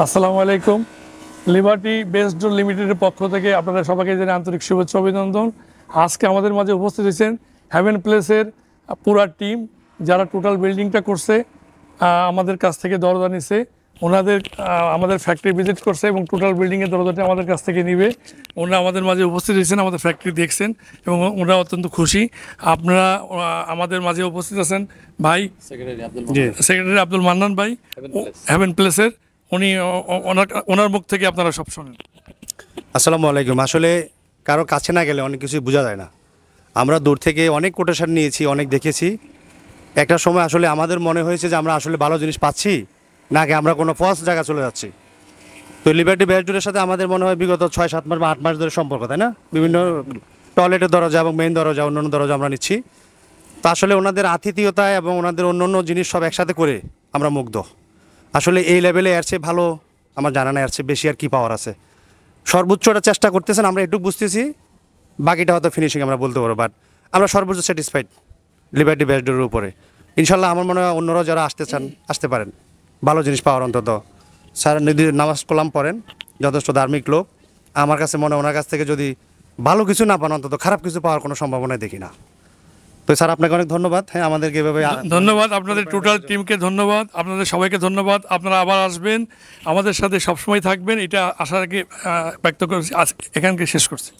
আসসালামু আলাইকুম। Liberty best ডোর লিমিটেডের পক্ষ থেকে আপনাদের সবাইকে জানাই আন্তরিক শুভেচ্ছা অভিনন্দন। আজকে আমাদের মাঝে উপস্থিত হয়েছেন হেভেন প্লেসের পুরা টিম, যারা টোটাল বিল্ডিংটা করছে, আমাদের কাছ থেকে দরজা নিছে। ওনাদের আমাদের ফ্যাক্টরি ভিজিট করছে এবং টোটাল বিল্ডিংয়ের দরজাটা আমাদের কাছ থেকে নিবে। ওনারা আমাদের মাঝে উপস্থিত হয়েছেন, আমাদের ফ্যাক্টরি দেখছেন এবং ওনারা অত্যন্ত খুশি। আপনারা আমাদের মাঝে উপস্থিত আছেন ভাই সেক্রেটারি আব্দুল মান্নান ভাই, হেভেন প্লেসের। উনি ওনার মুখ থেকে আপনারা সব শোনেন। আসসালামু আলাইকুম। আসলে কারো কাছে না গেলে অনেক কিছুই বোঝা যায় না। আমরা দূর থেকে অনেক কোটেশন নিয়েছি, অনেক দেখেছি। একটা সময় আসলে আমাদের মনে হয়েছে যে আমরা আসলে ভালো জিনিস পাচ্ছি নাকি আমরা কোনো ফলস জায়গা চলে যাচ্ছি। তো লিবার্টি বেস্ট ডোরের সাথে আমাদের মনে হয় বিগত 6-7 মাস বা 8 মাস ধরে সম্পর্ক, তাই না? বিভিন্ন টয়লেটের দরজা এবং মেইন দরজা, অন্যান্য দরজা আমরা নিচ্ছি। তো আসলে ওনাদের আতিথেয়তায় এবং ওনাদের অন্য জিনিস সব একসাথে করে আমরা মুগ্ধ। আসলে এই লেভেলে এর চেয়ে ভালো আমার জানা নাই, এর চেয়ে বেশি আর কি পাওয়ার আছে। সর্বোচ্চটা চেষ্টা করতেছেন, আমরা একটু বুঝতেছি, বাকিটা হয়তো ফিনিশিং আমরা বলতে পারবো, বাট আমরা সর্বোচ্চ স্যাটিসফাইড লিবার্টি বেস্ট ডোরের উপরে। ইনশাল্লাহ আমার মনে হয় অন্যরা যারা আসতে চান আসতে পারেন, ভালো জিনিস পাওয়ার অন্তত। স্যার নামাজ কালাম পড়েন, যথেষ্ট ধার্মিক লোক। আমার কাছে মনে হয় ওনার কাছ থেকে যদি ভালো কিছু না পান, অন্তত খারাপ কিছু পাওয়ার কোনো সম্ভাবনাই দেখি না। তো স্যার আপনাকে অনেক ধন্যবাদ। হ্যাঁ, আমাদেরকে এভাবে ধন্যবাদ, আপনাদের টোটাল টিমকে ধন্যবাদ, আপনাদের সবাইকে ধন্যবাদ। আপনারা আবার আসবেন, আমাদের সাথে সবসময় থাকবেন, এটা আশা রাখি ব্যক্ত করছি। এখানকে শেষ করছি।